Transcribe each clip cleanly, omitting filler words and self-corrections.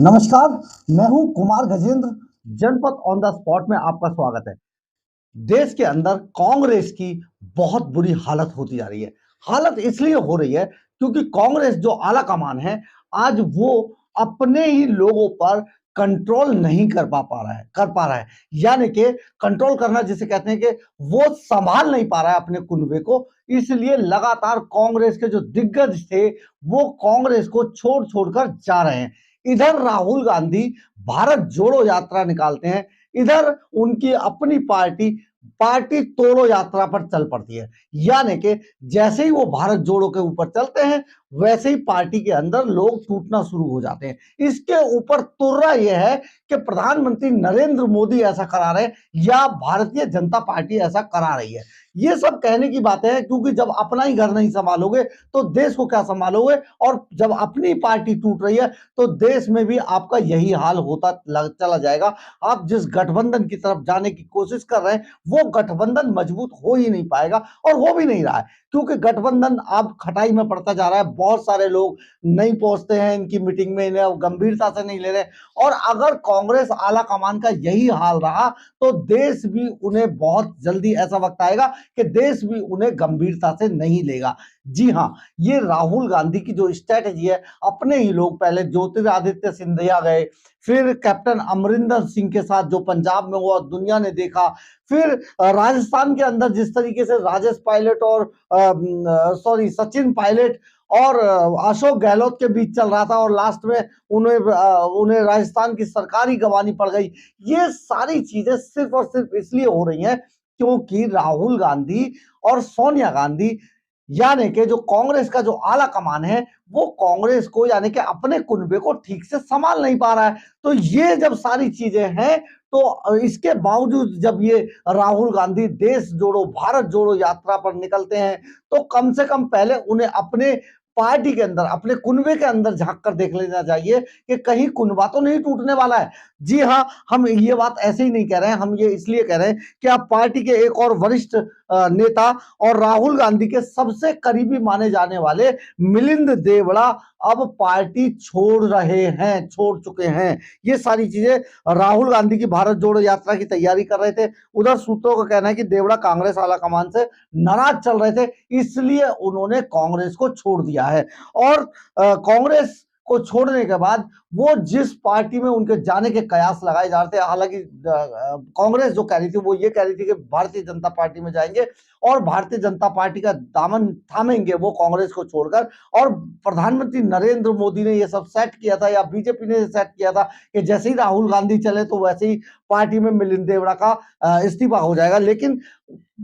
नमस्कार, मैं हूं कुमार गजेंद्र। जनपद ऑन द स्पॉट में आपका स्वागत है। देश के अंदर कांग्रेस की बहुत बुरी हालत होती जा रही है। हालत इसलिए हो रही है क्योंकि कांग्रेस जो आला कमान है, आज वो अपने ही लोगों पर कंट्रोल नहीं कर पा रहा है। यानी कि कंट्रोल करना जिसे कहते हैं कि वो संभाल नहीं पा रहा है अपने कुनबे को। इसलिए लगातार कांग्रेस के जो दिग्गज थे वो कांग्रेस को छोड़ छोड़कर जा रहे हैं। इधर राहुल गांधी भारत जोड़ो यात्रा निकालते हैं, इधर उनकी अपनी पार्टी तोड़ो यात्रा पर चल पड़ती है। यानी कि जैसे ही वो भारत जोड़ो के ऊपर चलते हैं वैसे ही पार्टी के अंदर लोग टूटना शुरू हो जाते हैं। इसके ऊपर तुर्रा यह है कि प्रधानमंत्री नरेंद्र मोदी ऐसा करा रहे या भारतीय जनता पार्टी ऐसा करा रही है। ये सब कहने की बातें हैं क्योंकि जब अपना ही घर नहीं संभालोगे तो देश को क्या संभालोगे, और जब अपनी पार्टी टूट रही है तो देश में भी आपका यही हाल होता चला जाएगा। आप जिस गठबंधन की तरफ जाने की कोशिश कर रहे हैं वो गठबंधन मजबूत हो ही नहीं पाएगा, और हो भी नहीं रहा है क्योंकि गठबंधन अब खटाई में पड़ता जा रहा है। बहुत सारे लोग नहीं पहुंचते हैं इनकी मीटिंग में, इन्हें गंभीरता से नहीं ले रहे। और अगर कांग्रेस आला कमान का यही हाल रहा तो देश भी उन्हें बहुत जल्दी ऐसा वक्त आएगा कि देश भी उन्हें गंभीरता से नहीं लेगा। जी हाँ, ये राहुल गांधी की जो स्ट्रैटेजी है, अपने ही लोग पहले ज्योतिरादित्य सिंधिया गए, फिर कैप्टन अमरिंदर सिंह के साथ जो पंजाब में हुआ दुनिया ने देखा, फिर राजस्थान के अंदर जिस तरीके से राजेश पायलट और सचिन पायलट और अशोक गहलोत के बीच चल रहा था और लास्ट में उन्हें राजस्थान की सरकार ही गंवानी पड़ गई। ये सारी चीजें सिर्फ और सिर्फ इसलिए हो रही हैं क्योंकि राहुल गांधी और सोनिया गांधी यानी कि जो कांग्रेस का जो आला कमान है वो कांग्रेस को यानी कि अपने कुनबे को ठीक से संभाल नहीं पा रहा है। तो ये जब सारी चीजें हैं तो इसके बावजूद जब ये राहुल गांधी देश जोड़ो भारत जोड़ो यात्रा पर निकलते हैं तो कम से कम पहले उन्हें अपने पार्टी के अंदर अपने कुनबे के अंदर झांक कर देख लेना चाहिए कि कहीं कुनबा तो नहीं टूटने वाला है। जी हाँ, हम ये बात ऐसे ही नहीं कह रहे हैं, हम ये इसलिए कह रहे हैं कि आप पार्टी के एक और वरिष्ठ नेता और राहुल गांधी के सबसे करीबी माने जाने वाले मिलिंद देवड़ा अब पार्टी छोड़ चुके हैं। ये सारी चीजें राहुल गांधी की भारत जोड़ो यात्रा की तैयारी कर रहे थे। उधर सूत्रों का कहना है कि देवड़ा कांग्रेस आला कमान से नाराज चल रहे थे, इसलिए उन्होंने कांग्रेस को छोड़ दिया है। और कांग्रेस को छोड़ने के बाद वो जिस पार्टी में उनके जाने के कयास लगाए जा रहे थे, हालांकि कांग्रेस जो कह रही थी वो ये कह रही थी कि भारतीय जनता पार्टी में जाएंगे और भारतीय जनता पार्टी का दामन थामेंगे वो कांग्रेस को छोड़कर। और प्रधानमंत्री नरेंद्र मोदी ने ये सब सेट किया था या बीजेपी ने सेट किया था कि जैसे ही राहुल गांधी चले तो वैसे ही पार्टी में मिलिंद देवड़ा का इस्तीफा हो जाएगा। लेकिन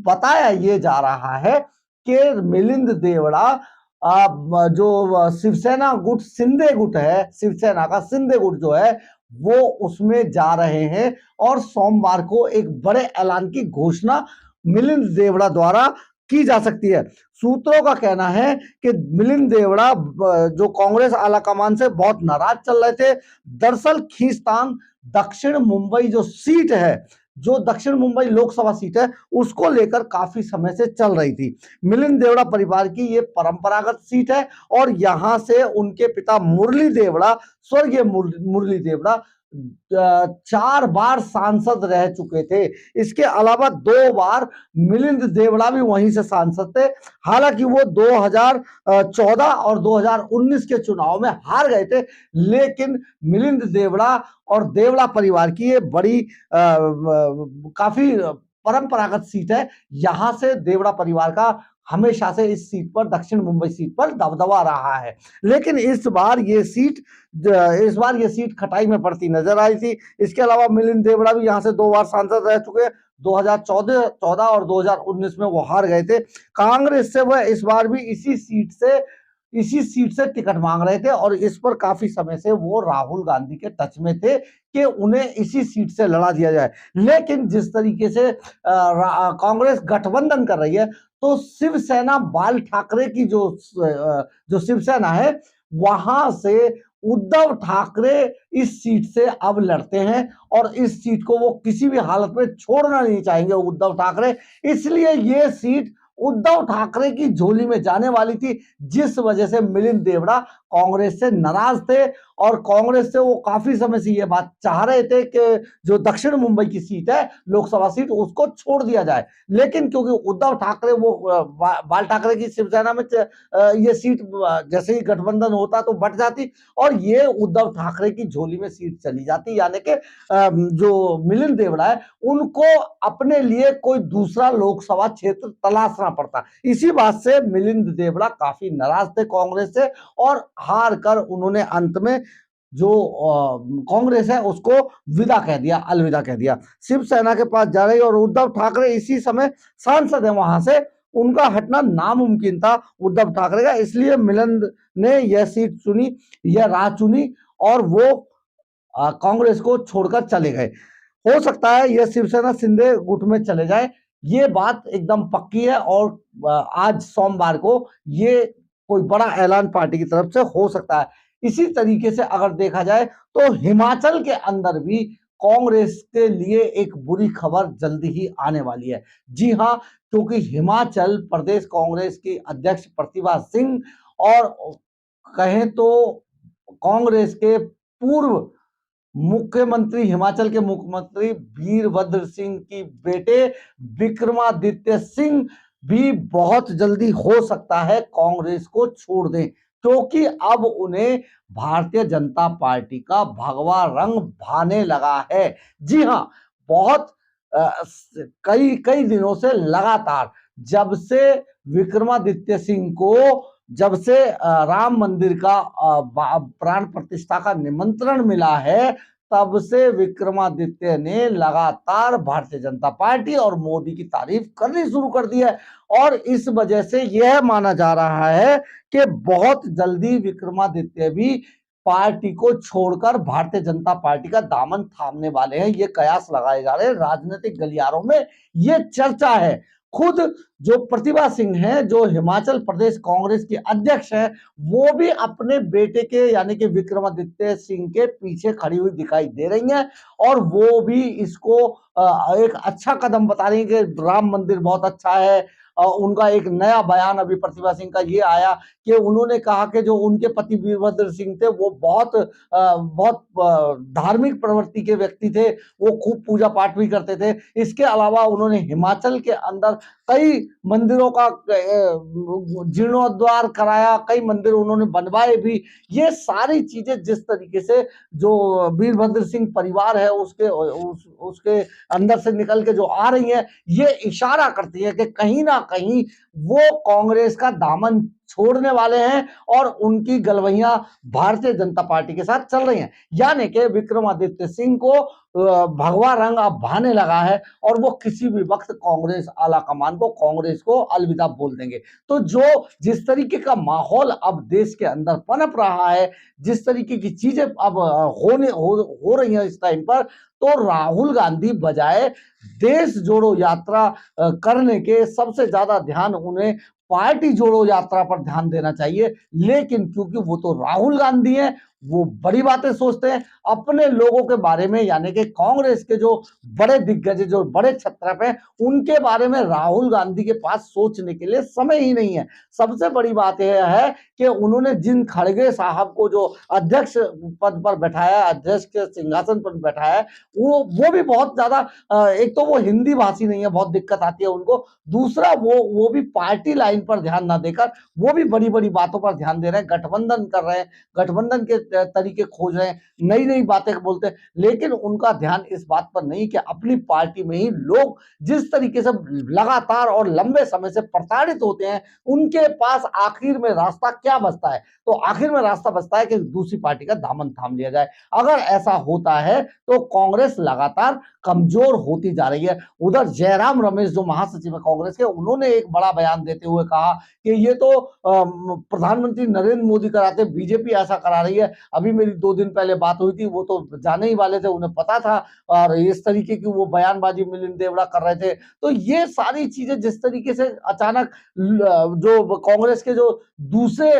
बताया ये जा रहा है कि मिलिंद देवड़ा जो शिवसेना गुट शिंदे गुट है, शिवसेना का शिंदे गुट जो है वो उसमें जा रहे हैं और सोमवार को एक बड़े ऐलान की घोषणा मिलिंद देवड़ा द्वारा की जा सकती है। सूत्रों का कहना है कि मिलिंद देवड़ा जो कांग्रेस आला कमान से बहुत नाराज चल रहे थे। दरअसल खींचतान दक्षिण मुंबई जो सीट है, जो दक्षिण मुंबई लोकसभा सीट है, उसको लेकर काफी समय से चल रही थी। मिलिंद देवड़ा परिवार की ये परंपरागत सीट है और यहां से उनके पिता मुरली देवड़ा, स्वर्गीय मुरली देवड़ा 4 बार सांसद रह चुके थे। इसके अलावा 2 बार मिलिंद देवड़ा भी वहीं से सांसद थे। हालांकि वो 2014 और 2019 के चुनाव में हार गए थे, लेकिन मिलिंद देवड़ा और देवड़ा परिवार की ये बड़ी काफी परंपरागत सीट है। यहां से देवड़ा परिवार का हमेशा से इस सीट पर, दक्षिण मुंबई सीट पर दबदबा रहा है। लेकिन इस बार ये सीट खटाई में पड़ती नजर आई थी। इसके अलावा मिलिंद देवड़ा भी यहां से 2 बार सांसद रह चुके हैं। 2014 और 2019 में वो हार गए थे। कांग्रेस से वह इस बार भी इसी सीट से टिकट मांग रहे थे और इस पर काफी समय से वो राहुल गांधी के टच में थे कि उन्हें इसी सीट से लड़ा दिया जाए। लेकिन जिस तरीके से कांग्रेस गठबंधन कर रही है तो शिवसेना बाल ठाकरे की जो शिवसेना है वहां से उद्धव ठाकरे इस सीट से अब लड़ते हैं और इस सीट को वो किसी भी हालत में छोड़ना नहीं चाहेंगे उद्धव ठाकरे। इसलिए ये सीट उद्धव ठाकरे की झोली में जाने वाली थी, जिस वजह से मिलिंद देवड़ा कांग्रेस से नाराज थे और कांग्रेस से वो काफी समय से ये बात चाह रहे थे कि जो दक्षिण मुंबई की सीट है, लोकसभा सीट, उसको छोड़ दिया जाए। लेकिन क्योंकि उद्धव ठाकरे वो बाल ठाकरे की शिवसेना में ये सीट जैसे ही गठबंधन होता तो बट जाती और ये उद्धव ठाकरे की झोली में सीट चली जाती, यानी कि जो मिलिंद देवड़ा है उनको अपने लिए कोई दूसरा लोकसभा क्षेत्र तलाशना पड़ता। इसी बात से मिलिंद देवड़ा काफी नाराज थे कांग्रेस से और हार कर उन्होंने अंत में जो कांग्रेस है उसको विदा कह दिया, अलविदा कह दिया, शिवसेना के पास जा रही। और उद्धव ठाकरे इसी समय सांसद है वहां से, उनका हटना नामुमकिन था उद्धव ठाकरे का, इसलिए मिलिंद ने यह सीट चुनी, यह राह चुनी और वो कांग्रेस को छोड़कर चले गए। हो सकता है यह शिवसेना शिंदे गुट में चले जाए, ये बात एकदम पक्की है और आज सोमवार को ये कोई बड़ा ऐलान पार्टी की तरफ से हो सकता है। इसी तरीके से अगर देखा जाए तो हिमाचल के अंदर भी कांग्रेस के लिए एक बुरी खबर जल्दी ही आने वाली है। जी हां, क्योंकि हिमाचल प्रदेश कांग्रेस की अध्यक्ष प्रतिभा सिंह और कहें तो कांग्रेस के पूर्व मुख्यमंत्री, हिमाचल के मुख्यमंत्री वीरभद्र सिंह की बेटे विक्रमादित्य सिंह भी बहुत जल्दी हो सकता है कांग्रेस को छोड़ दें, क्योंकि अब उन्हें भारतीय जनता पार्टी का भगवा रंग भाने लगा है। जी हां, बहुत कई कई दिनों से लगातार जब से विक्रमादित्य सिंह को जब से राम मंदिर का प्राण प्रतिष्ठा का निमंत्रण मिला है, तब से विक्रमादित्य ने लगातार भारतीय जनता पार्टी और मोदी की तारीफ करनी शुरू कर दी है और इस वजह से यह माना जा रहा है कि बहुत जल्दी विक्रमादित्य भी पार्टी को छोड़कर भारतीय जनता पार्टी का दामन थामने वाले हैं। ये कयास लगाए जा रहे हैं, राजनीतिक गलियारों में ये चर्चा है। खुद जो प्रतिभा सिंह है, जो हिमाचल प्रदेश कांग्रेस की अध्यक्ष है, वो भी अपने बेटे के यानी कि विक्रमादित्य सिंह के पीछे खड़ी हुई दिखाई दे रही हैं और वो भी इसको एक अच्छा कदम बता रही है कि राम मंदिर बहुत अच्छा है। उनका एक नया बयान अभी प्रतिभा सिंह का ये आया कि उन्होंने कहा कि जो उनके पति वीरभद्र सिंह थे वो बहुत धार्मिक प्रवृत्ति के व्यक्ति थे, वो खूब पूजा पाठ भी करते थे। इसके अलावा उन्होंने हिमाचल के अंदर कई मंदिरों का जीर्णोद्धार कराया, कई मंदिर उन्होंने बनवाए भी। ये सारी चीजें जिस तरीके से जो वीरभद्र सिंह परिवार है उसके अंदर से निकल के जो आ रही है, ये इशारा करती है कि कहीं ना कहीं वो कांग्रेस का दामन छोड़ने वाले हैं और उनकी गलवैया भारतीय जनता पार्टी के साथ चल रही हैं। यानी कि विक्रमादित्य सिंह को भगवा रंग अब भाने लगा है और वो किसी भी वक्त कांग्रेस आला कमान को, कांग्रेस को अलविदा बोल देंगे। तो जो जिस तरीके का माहौल अब देश के अंदर पनप रहा है, जिस तरीके की चीजें अब हो रही हैं इस टाइम पर, तो राहुल गांधी बजाय देश जोड़ो यात्रा करने के सबसे ज्यादा ध्यान उन्हें पार्टी जोड़ो यात्रा पर ध्यान देना चाहिए। लेकिन क्योंकि वो तो राहुल गांधी हैं, वो बड़ी बातें सोचते हैं अपने लोगों के बारे में, यानी कि कांग्रेस के जो बड़े दिग्गज, जो बड़े छत्रप हैं, उनके बारे में राहुल गांधी के पास सोचने के लिए समय ही नहीं है। सबसे बड़ी बात यह है कि उन्होंने जिन खड़गे साहब को जो अध्यक्ष पद पर बैठाया, अध्यक्ष के सिंहासन पर बैठाया, वो भी बहुत ज्यादा, एक तो वो हिंदी भाषी नहीं है, बहुत दिक्कत आती है उनको। दूसरा वो भी पार्टी लाइन पर ध्यान ना देकर वो भी बड़ी बड़ी बातों पर ध्यान दे रहे हैं, गठबंधन कर रहे हैं, गठबंधन के तरीके खोज रहे हैं, नई नई बातें बोलते हैं, लेकिन उनका ध्यान इस बात पर नहीं कि अपनी पार्टी में ही लोग जिस तरीके से लगातार और लंबे समय से प्रताड़ित होते हैं, उनके पास आखिर में रास्ता क्या बचता है? तो आखिर में रास्ता बचता है कि दूसरी पार्टी का दामन थाम लिया जाए। अगर ऐसा होता है तो कांग्रेस लगातार कमजोर होती जा रही है। उधर जयराम रमेश जो महासचिव है कांग्रेस के, उन्होंने एक बड़ा बयान देते हुए कहा कि ये तो प्रधानमंत्री नरेंद्र मोदी कराते, बीजेपी ऐसा करा रही है। अभी मेरी 2 दिन पहले बात हुई थी, वो तो जाने ही वाले थे, उन्हें पता था, और इस तरीके की वो बयानबाजी मिलिंद देवड़ा कर रहे थे। तो ये सारी चीजें जिस तरीके से अचानक जो कांग्रेस के जो दूसरे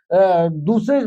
दूसरे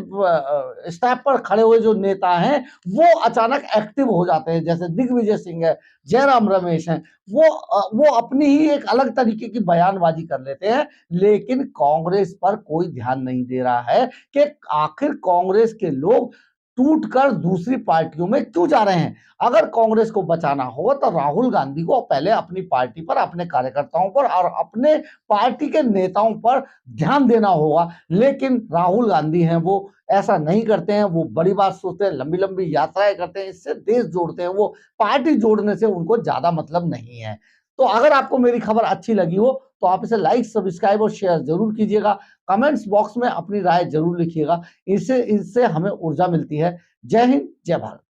स्टेप पर खड़े हुए जो नेता हैं वो अचानक एक्टिव हो जाते हैं, जैसे दिग्विजय सिंह है, जयराम रमेश हैं, वो अपनी ही एक अलग तरीके की बयानबाजी कर लेते हैं। लेकिन कांग्रेस पर कोई ध्यान नहीं दे रहा है कि आखिर कांग्रेस के लोग टूटकर दूसरी पार्टियों में क्यों जा रहे हैं। अगर कांग्रेस को बचाना हो तो राहुल गांधी को पहले अपनी पार्टी पर, अपने कार्यकर्ताओं पर और अपने पार्टी के नेताओं पर ध्यान देना होगा। लेकिन राहुल गांधी हैं वो ऐसा नहीं करते हैं, वो बड़ी बात सोचते हैं, लंबी लंबी यात्राएं करते हैं, इससे देश जोड़ते हैं, वो पार्टी जोड़ने से उनको ज्यादा मतलब नहीं है। तो अगर आपको मेरी खबर अच्छी लगी हो तो आप इसे लाइक, सब्सक्राइब और शेयर जरूर कीजिएगा। कमेंट्स बॉक्स में अपनी राय जरूर लिखिएगा, इससे हमें ऊर्जा मिलती है। जय हिंद, जय भारत।